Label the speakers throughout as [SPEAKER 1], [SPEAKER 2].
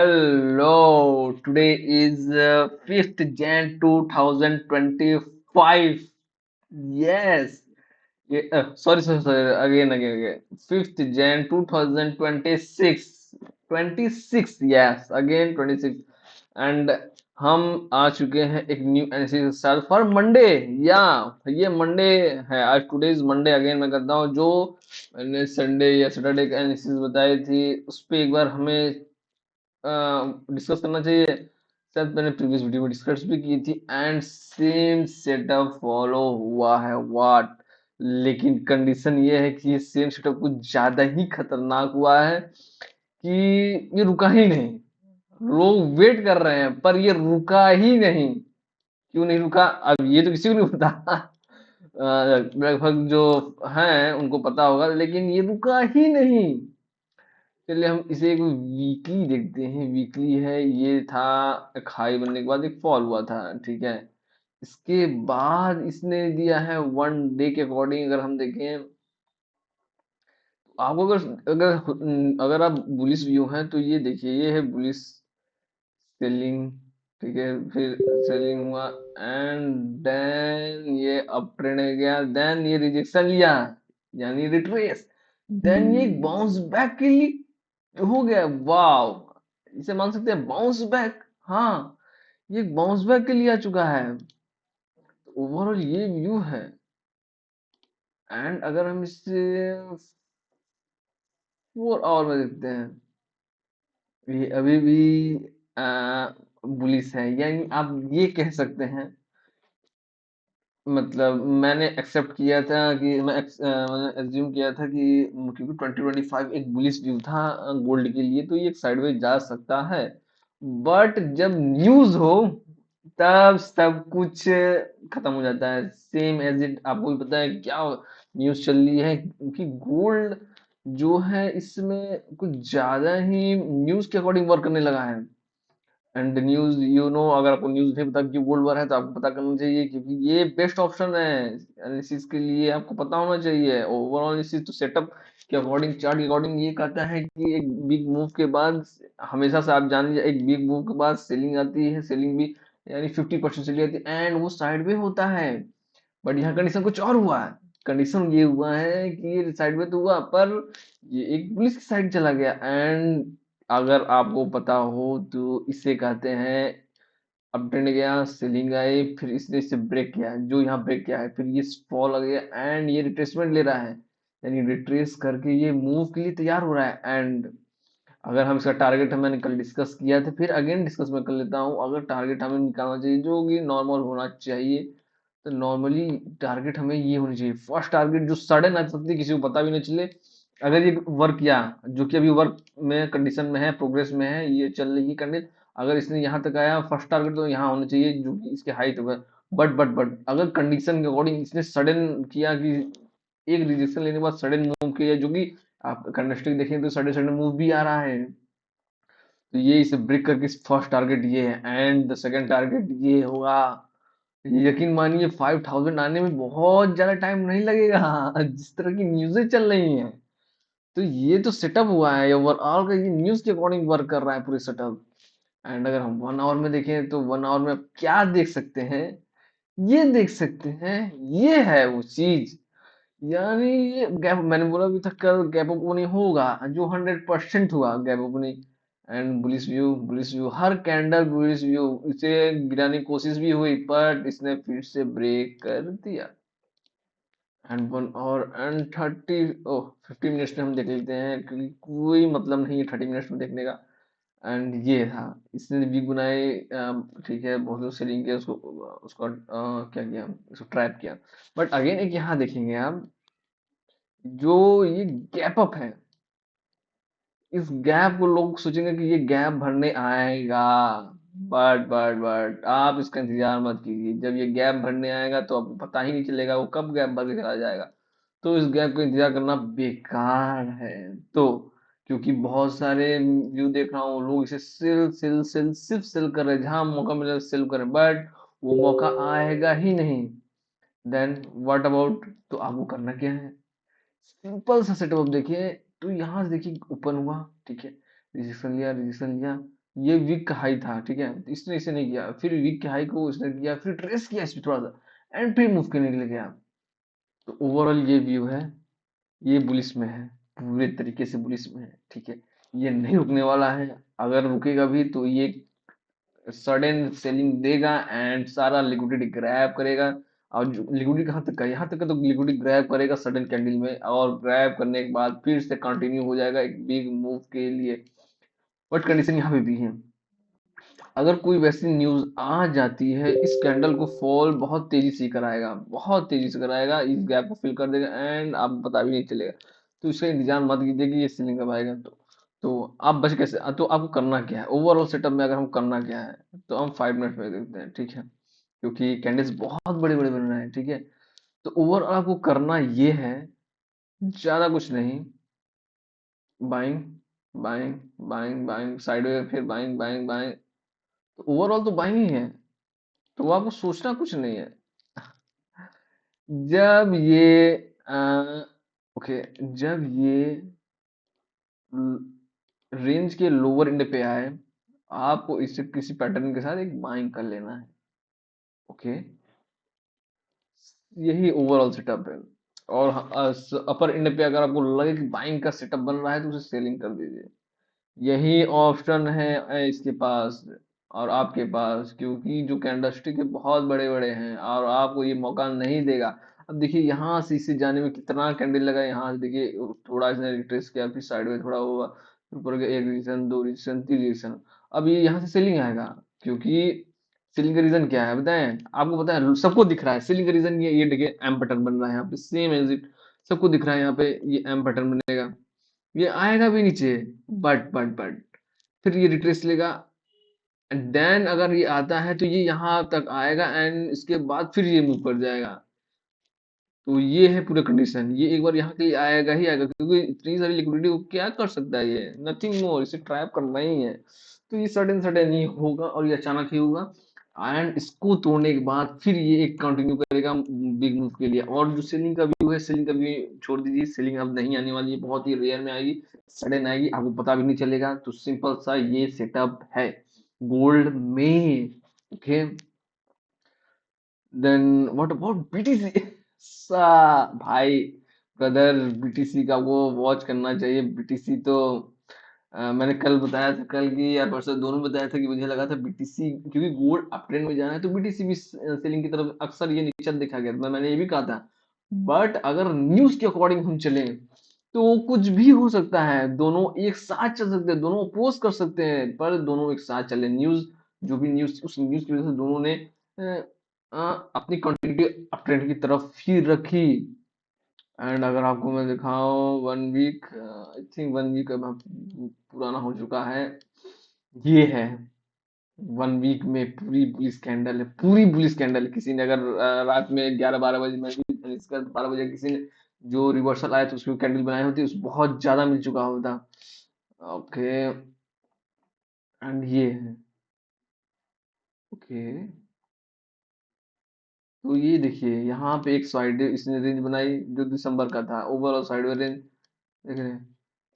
[SPEAKER 1] Hello, today is 5th Jan 2025. Yes. Sorry, again. 5th Jan 2026. 26, yes, again 26. And हम आ चुके हैं एक new analysis के साथ फॉर मंडे। या ये मंडे है, आज टुडे इज मंडे। अगेन मैं करता हूँ जो मैंने संडे या सैटरडे का एनालिसिस बताई थी, उस पर एक बार हमें डिस्कस करना चाहिए। शायद मैंने प्रीवियस वीडियो में डिस्कस भी की थी एंड सेम सेटअप फॉलो हुआ है व्हाट। लेकिन कंडीशन ये है कि ये सेम सेटअप कुछ ज्यादा ही खतरनाक हुआ है कि ये रुका ही नहीं। लोग वेट कर रहे हैं पर ये रुका ही नहीं। क्यों नहीं रुका अब ये तो किसी को नहीं पता। लगभग जो हैं उनको पता होगा, लेकिन ये रुका ही नहीं। चलिए हम इसे एक वीकली देखते हैं। वीकली है, ये था एक हाई बनने के बाद एक फॉल हुआ था, ठीक है। इसके बाद इसने दिया है वन डे के अकॉर्डिंग। अगर हम देखें आपको, अगर अगर अगर आप बुलिश व्यू हैं तो ये देखिए, ये है बुलिश सेलिंग, ठीक है। फिर सेलिंग हुआ एंड देन ये अप ट्रेंड गया, देन ये रिजेक्शन लिया यानी रिट्रेस, देन ये बाउंस बैक के लिए हो गया। वाव, इसे मान सकते हैं बाउंस बैक। हाँ, ये बाउंस बैक के लिए आ चुका है। ओवरऑल ये व्यू है। एंड अगर हम इसे 4 आवर में देखते हैं, ये अभी भी बुलिश है। यानी आप ये कह सकते हैं, मतलब मैंने एक्सेप्ट किया था कि मैंने एज्यूम किया था कि क्योंकि 2025 एक बुलिश व्यू था गोल्ड के लिए, तो ये एक साइडवेज जा सकता है। बट जब न्यूज हो तब सब कुछ खत्म हो जाता है। सेम एज इट, आपको भी पता है क्या न्यूज चल रही है कि गोल्ड जो है इसमें कुछ ज्यादा ही न्यूज के अकॉर्डिंग वर्क करने लगा है। एंड न्यूज, अगर आपको न्यूज नहीं पता कि गोल्ड बार है तो आपको पता करना चाहिए, क्योंकि ये बेस्ट ऑप्शन है एनालिसिस के लिए। आपको पता होना चाहिए ओवरऑल एनालिसिस। तो सेटअप के अकॉर्डिंग, चार्ट के अकॉर्डिंग ये कहता है कि एक बिग मूव के बाद, हमेशा से आप जान लीजिए, एक बिग मूव के बाद सेलिंग आती है। सेलिंग भी यानी 50% चली जाती है एंड वो साइड में होता है। बट यहाँ कंडीशन कुछ और हुआ है। कंडीशन ये हुआ है कि ये साइड में तो हुआ, पर ये एक पुलिस की साइड चला गया। एंड अगर आपको पता हो तो इसे कहते हैं अप ट्रेंड गया, सेलिंग आई, फिर इसने इसे ब्रेक किया, जो यहाँ ब्रेक किया है, फिर ये फॉल आ गया एंड ये रिट्रेसमेंट ले रहा है। यानी रिट्रेस करके ये मूव के लिए तैयार हो रहा है। एंड अगर हम इसका टारगेट, मैंने कल डिस्कस किया था, फिर अगेन डिस्कस मैं कर लेता हूँ। अगर टारगेट हमें निकालना चाहिए जो कि नॉर्मल होना चाहिए, तो नॉर्मली टारगेट हमें ये होनी चाहिए, फर्स्ट टारगेट जो सडन आ सकती है, किसी को पता भी नहीं चले। अगर ये वर्क किया, जो कि अभी वर्क में कंडीशन में है, प्रोग्रेस में है, ये चल रही कंडीशन, अगर इसने यहाँ तक आया फर्स्ट टारगेट तो यहाँ होना चाहिए जो कि इसके हाइट होगा। बट अगर कंडीशन के अकॉर्डिंग इसने सडन किया कि एक रिजेक्शन लेने के बाद सडन मूव किया, जो कि आप कंडस्टिक देखें तो सडन सडन मूव भी आ रहा है, तो ये इसे ब्रेक करके फर्स्ट टारगेट ये है एंड द सेकंड टारगेट ये होगा। यकीन मानिए 5000 आने में बहुत ज्यादा टाइम नहीं लगेगा। जिस तरह की न्यूज़ें चल रही हैं, तो ये तो सेटअप हुआ है ओवरऑल का, ये न्यूज़ के अकॉर्डिंग वर्क कर रहा है पूरे सेटअप। एंड अगर हम 1 आवर में देखें तो 1 आवर में आप क्या देख सकते हैं, ये देख सकते हैं, ये है वो चीज। यानी ये गैप, मैंने बोला अभी तक कल गैप ओपनिंग होगा, जो 100% हुआ gap opening. And bullish view her candle bullish view, इसे गिराने की कोशिश भी हुई बट इसने फिर से ब्रेक कर दिया। एंड 1 और 30 ओह 50 मिनट्स में हम देख लेते हैं, क्योंकि कोई मतलब नहीं है 30 मिनट्स में देखने का। एंड ये था, इसने वीक बनाए, ठीक है, बहुत लोग सेलिंग किया उसको, उसका क्या किया, उसको ट्रैप किया। बट अगेन एक यहाँ देखेंगे आप, जो ये गैप अप है, इस गैप को लोग सोचेंगे कि ये गैप भरने आएगा। बट आप इसका इंतजार मत कीजिए। जब ये गैप भरने आएगा तो आपको पता ही नहीं चलेगा वो कब गैप भर के चला जाएगा। तो इस गैप का इंतजार करना बेकार है। तो क्योंकि बहुत सारे व्यू देख रहा हूँ, लोग इसे सेल सिर्फ सेल कर रहे हैं, जहां मौका मिला सेल कर रहे हैं, बट वो मौका आएगा ही नहीं। देन व्हाट अबाउट, तो आपको करना क्या है, सिंपल सा सेटअप देखिए। तो यहाँ से देखिए ओपन हुआ, ठीक है, रजिस्ट्रेशन लिया, ये वीक का हाई था, ठीक है, तो इसने इसे नहीं किया, फिर वीक के हाई को इसने किया, फिर ट्रेस किया इस पे थोड़ा सा एंड फिर मूव करने के लिए गया। तो ओवरऑल ये व्यू है, ये बुलिश में है, पूरे तरीके से बुलिश में है, ठीक है। ये नहीं रुकने वाला है, अगर रुकेगा भी तो ये सडन सेलिंग देगा एंड सारा लिक्विडिटी ग्रैब करेगा। और लिक्विडिटी कहाँ तक का, यहाँ तक का, तो लिक्विडिटी ग्रैब करेगा सडन कैंडल में, और ग्रैब करने के बाद फिर से कंटिन्यू हो जाएगा एक बिग मूव के लिए। बट कंडीशन यहाँ पे भी है, अगर कोई वैसी न्यूज आ जाती है, इस कैंडल को फॉल बहुत तेजी से कराएगा, बहुत तेजी से कराएगा, इस गैप को फिल कर देगा एंड आप पता भी नहीं चलेगा। तो इसका इंतजार मत कीजिए कि ये सीलिंग कब आएगा। तो आप बच कैसे, तो आपको करना क्या है ओवरऑल सेटअप में, अगर हम करना क्या है, तो हम 5 मिनट में देखते हैं, ठीक है, क्योंकि कैंडल्स बहुत बड़े बड़े बन रहे हैं, ठीक है। तो ओवरऑल आपको करना ये है, ज्यादा कुछ नहीं, buying buying buying buying sideway, फिर बाइंग बाइंग बाइंग, तो ओवरऑल तो बाइंग ही है। तो आपको सोचना कुछ नहीं है। जब ये ओके, जब ये रेंज के लोअर एंड पे आए, आपको इससे किसी पैटर्न के साथ एक बाइंग कर लेना है, ओके। यही ओवरऑल सेटअप है। और अपर एंड पे अगर आपको लगे कि बाइंग का सेटअप बन रहा है, तो उसे सेलिंग कर दीजिए। यही ऑप्शन है इसके पास और आपके पास, क्योंकि जो कैंडलस्टिक है बहुत बड़े बड़े हैं और आपको ये मौका नहीं देगा। अब देखिए यहाँ से इसे जाने में कितना कैंडल लगा, यहाँ से देखिए थोड़ा इसने रिट्रेस किया, फिर साइड में थोड़ा हुआ, फिर ऊपर गया, एक रीजन, दो रीजन, तीन रीजन। अब ये यहाँ से सेलिंग आएगा, क्योंकि सेलिंग का रीजन क्या है बताएं, आपको पता है, सबको दिख रहा है सेलिंग का रीजन। ये देखिए एम पैटर्न बन रहा है यहाँ पे, सेम एज इट, सबको दिख रहा है यहाँ पे, ये एम पैटर्न बनेगा, ये आएगा भी नीचे, बट फिर ये रिट्रेस लेगा, एंड देन अगर ये आता है तो ये यहाँ तक आएगा एंड इसके बाद फिर ये मूव कर जाएगा। तो ये है पूरा कंडीशन, ये एक बार यहाँ के लिए आएगा ही आएगा, क्योंकि इतनी सारी लिक्विडिटी को क्या कर सकता है ये, नथिंग मोर, इसे ट्रैप करना ही है। तो ये सडन सडन ही होगा और ये अचानक ही होगा, एंड इसको तोड़ने के बाद फिर ये एक कंटिन्यू करेगा बिग मूव के लिए। और जो सेलिंग का व्यू है, सेलिंग का व्यू छोड़ दीजिए, सेलिंग अब नहीं आने वाली है, बहुत ही रेयर में आएगी, सडन आएगी, आपको पता भी नहीं चलेगा। तो सिंपल सा ये सेटअप है गोल्ड में, okay. Then what about BTC सा, भाई ब्रदर, बीटीसी का वो वॉच करना चाहिए। बीटीसी तो मैंने कल बताया था, कल की या परसों दोनों बताया था कि मुझे लगा था बीटीसी, क्योंकि गोल्ड अप ट्रेंड में जाना है तो बीटीसी भी सेलिंग की तरफ अक्सर ये नीचे देखा गया था, मैंने ये भी कहा था। बट अगर न्यूज के अकॉर्डिंग हम चलें तो कुछ भी हो सकता है, दोनों एक साथ चल सकते हैं, दोनों अपोज कर सकते हैं, पर दोनों एक साथ चले। न्यूज, जो भी न्यूज, उस न्यूज की वजह से दोनों ने अपनी कंटिन्यूटी अप ट्रेंड की तरफ ही रखी। एंड अगर आपको मैं दिखाऊं 1 वीक, आई थिंक 1 वीक अब पुराना हो चुका है, ये है 1 वीक में पूरी बुलिश कैंडल है, पूरी बुलिश कैंडल है। किसी ने अगर रात में 11-12 बजे, मैं भी इसका 12 बजे किसी ने जो रिवर्सल आया तो उसकी कैंडल बनाई होती, उस बहुत ज्यादा मिल चुका होता, ओके। एंड ये है, ओके। तो ये देखिए यहाँ पे एक साइड इसने रेंज बनाई जो दिसंबर का था, ओवरऑल साइड रेंज देख रहे हैं,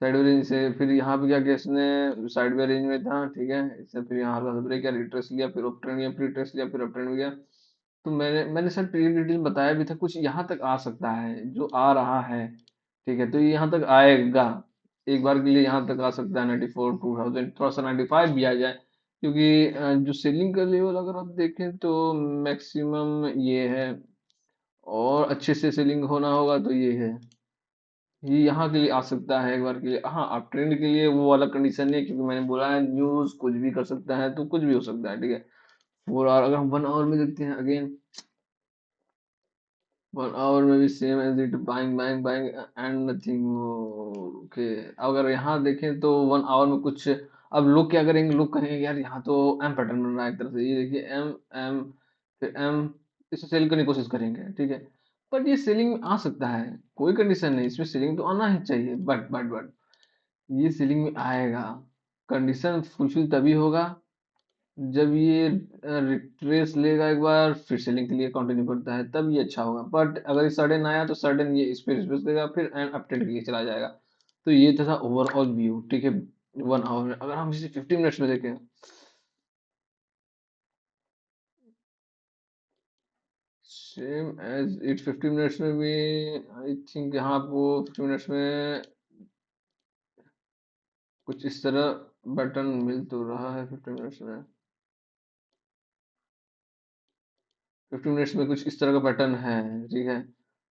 [SPEAKER 1] साइडवे रेंज से फिर यहाँ पे क्या किया इसने, साइडवे रेंज में था, ठीक है, इससे फिर यहाँ हल्का सा ब्रेक किया, रिट्रेस लिया, फिर अप ट्रेंड गया, फिर रिट्रेस लिया, फिर अप ट्रेंड गया। तो मैंने सर प्री डिटेल में बताया भी था, कुछ यहाँ तक आ सकता है, जो आ रहा है, ठीक है। तो ये यहाँ तक आएगा, एक बार के लिए यहाँ तक आ सकता है 94 2000, थोड़ा सा 95 भी आ जाए, क्योंकि जो सेलिंग का लेवल अगर आप देखें तो मैक्सिमम ये है, और अच्छे से सेलिंग होना होगा तो ये है, ये यहाँ के लिए आ सकता है एक बार के लिए। हाँ, आप ट्रेंड के लिए वो वाला कंडीशन नहीं है, क्योंकि मैंने बोला है न्यूज कुछ भी कर सकता है, तो कुछ भी हो सकता है, ठीक है। और अगर हम 1 आवर में देखते हैं अगेन, 1 आवर में भी same as it, buying buying buying and nothing, okay. अगर यहाँ देखें तो 1 आवर में कुछ, अब लोग क्या करेंगे, लोग कहेंगे यार यहाँ तो एम पैटर्न बन रहा है एक तरह से, ये देखिए एम एम फिर एम, इसे सेल करने की कोशिश करेंगे, ठीक है। बट ये सेलिंग में आ सकता है, कोई कंडीशन नहीं, इसमें सेलिंग तो आना ही चाहिए, बट ये सीलिंग में आएगा। कंडीशन फुलफिल तभी होगा जब ये रिट्रेस लेगा एक बार, फिर सेलिंग के लिए कंटिन्यू करता है, तब ये अच्छा होगा। बट अगर ये सडन आया तो सडन ये इस पे रिवर्स देगा, फिर एंड अपट्रेंड के लिए चला जाएगा। तो ये था ओवरऑल व्यू, ठीक है। 1 आवर में अगर हम इसे 50 मिनट्स में देखें, सेम एज इट 50 मिनट्स में भी आई थिंक यहाँ आपको 50 मिनट्स में कुछ इस तरह बटन मिल तो रहा है 50 मिनट्स में। 50 मिनट्स में कुछ इस तरह का पैटर्न है, ठीक है,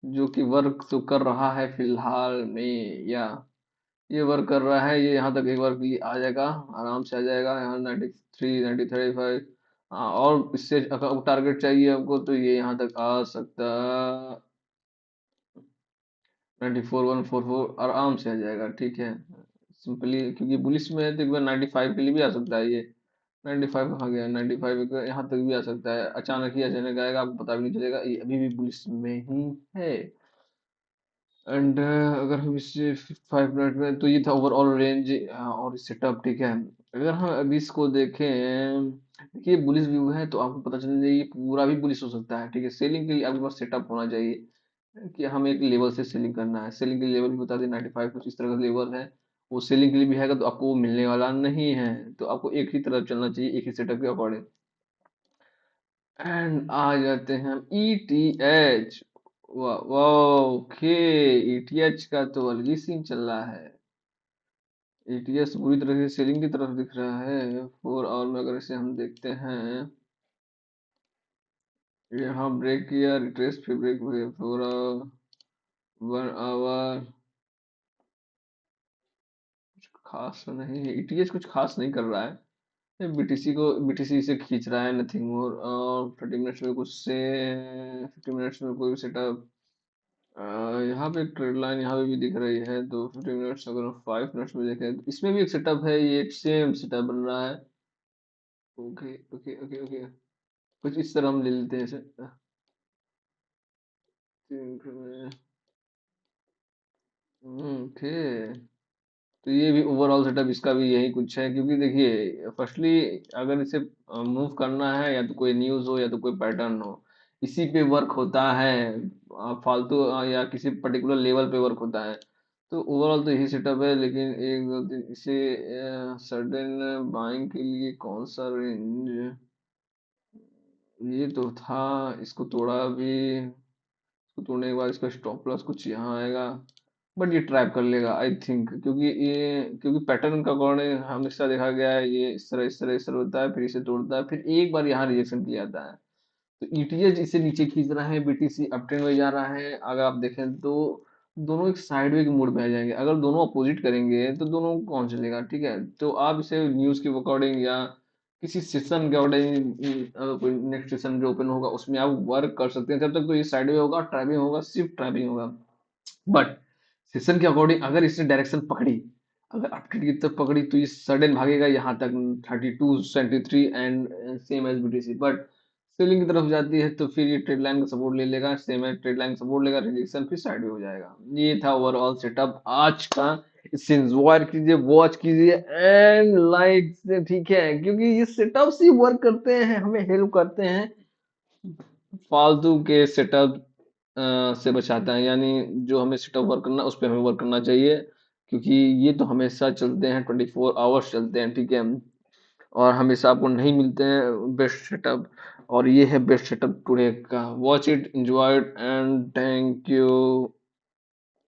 [SPEAKER 1] जो कि वर्क तो कर रहा है फिलहाल में, या ये वर्क कर रहा है, ये यहाँ तक एक बार भी आ जाएगा, आराम से आ जाएगा यहाँ 93 90 35। हाँ, और इससे अगर टारगेट चाहिए आपको तो ये यहाँ तक आ सकता, 94 144 आराम से आ जाएगा, ठीक है। सिंपली क्योंकि बुलिश में है तो एक बार 95 के लिए भी आ सकता है ये। 95 कहाँ गया, 95 यहाँ तक भी आ सकता है, अचानक ही अचानक आएगा, आपको पता भी नहीं चलेगा, ये अभी भी बुलिश में ही है। एंड अगर हम इससे 5 मिनट में, तो ये था ओवरऑल रेंज और सेटअप, ठीक है। अगर हम अभी इसको देखें, देखिए बुलिश व्यू है तो आपको पता चल जाए ये पूरा भी बुलिश हो सकता है, ठीक है। सेलिंग के लिए आपके पास सेटअप होना चाहिए कि हमें एक लेवल से सेलिंग करना है, सेलिंग के लेवल भी बता दें 95 कुछ इस तरह का लेवल है, वो सेलिंग के लिए भी है तो आपको वो मिलने वाला नहीं है, तो आपको एक ही तरफ चलना चाहिए, एक ही सेटअप के अकॉर्डिंग। एंड आ जाते हैं हम ETH। वाह, ओके, ETH का तो अलग ही सीन चल रहा है। ETH पूरी तरह से सेलिंग की तरफ दिख रहा है 4 आवर में। अगर इसे हम देखते हैं, यहाँ ब्रेक किया, रिट्रेस पे ब्रेक हुए 4 आवर 1 आवर, खास तो नहीं है, ETH कुछ खास नहीं कर रहा है, BTC से खींच रहा है, नथिंग मोर। और 30 मिनट्स में कुछ से, 50 मिनट्स में कोई भी सेटअप, यहाँ पे एक ट्रेड लाइन यहाँ पे भी दिख रही है, तो 50 मिनट्स, अगर 5 मिनट्स में देखें तो इसमें भी एक सेटअप है, ये एक सेम सेटअप बन रहा है। ओके ओके ओके ओके, कुछ इस तरह हम ले लेते हैं इसे। ओके, तो ये भी ओवरऑल सेटअप इसका भी यही कुछ है, क्योंकि देखिए फर्स्टली अगर इसे मूव करना है, या तो कोई न्यूज़ हो या तो कोई पैटर्न हो, इसी पे वर्क होता है। फालतू या किसी पर्टिकुलर लेवल पे वर्क होता है, तो ओवरऑल तो यही सेटअप है। लेकिन एक दो दिन इसे सडन बाइंग के लिए कौन सा रेंज, ये तो था, इसको तोड़ा भी, इसको तोड़ने के बाद इसका स्टॉप लॉस कुछ यहाँ आएगा, बट ये ट्रैप कर लेगा आई थिंक, क्योंकि पैटर्न का अकॉर्डिंग हमेशा देखा गया है, ये इस तरह होता है, फिर इसे तोड़ता है, फिर एक बार यहाँ रिजेक्शन किया जाता है। तो ETH इसे नीचे खींच रहा है, BTC अप ट्रेंड में जा रहा है। अगर आप देखें तो दोनों एक साइडवे के मोड में आ जाएंगे, अगर दोनों अपोजिट करेंगे तो दोनों कौन चलेगा, ठीक है। तो आप इसे न्यूज़ के अकॉर्डिंग या किसी सेशन के अकॉर्डिंग, अगर कोई नेक्स्ट सेशन जो ओपन होगा उसमें आप वर्क कर सकते हैं, जब तक तो ये साइडवे होगा, ट्रैपिंग होगा, सिर्फ ट्रैपिंग होगा। बट सेशन के अकॉर्डिंग अगर इसने डायरेक्शन पकड़ी, अगर अपट्रेंड की तरफ पकड़ी, तो ये सडन भागेगा यहाँ तक 32 73, and same as BTC। But selling की तरफ जाती है तो फिर ये ट्रेड लाइन का सपोर्ट ले लेगा, सेम एज ट्रेड लाइन का सपोर्ट लेगा, रिजेक्शन फिर साइड हो जाएगा। ये था ओवरऑल सेटअप आज का। इसे इंजॉय कीजिए, वॉच कीजिए एंड लाइक से, ठीक है, क्योंकि ये सेटअप्स ही वर्क करते हैं, हमें हेल्प करते हैं, फालतू के सेटअप से बचाता है, यानी जो हमें सेटअप वर्क करना उस पर हमें वर्क करना चाहिए, क्योंकि ये तो हमेशा चलते हैं, 24 आवर्स चलते हैं, ठीक है। और हमेशा आपको नहीं मिलते हैं बेस्ट सेटअप, और ये है बेस्ट सेटअप टुडे का। Watch it, enjoy it and thank you.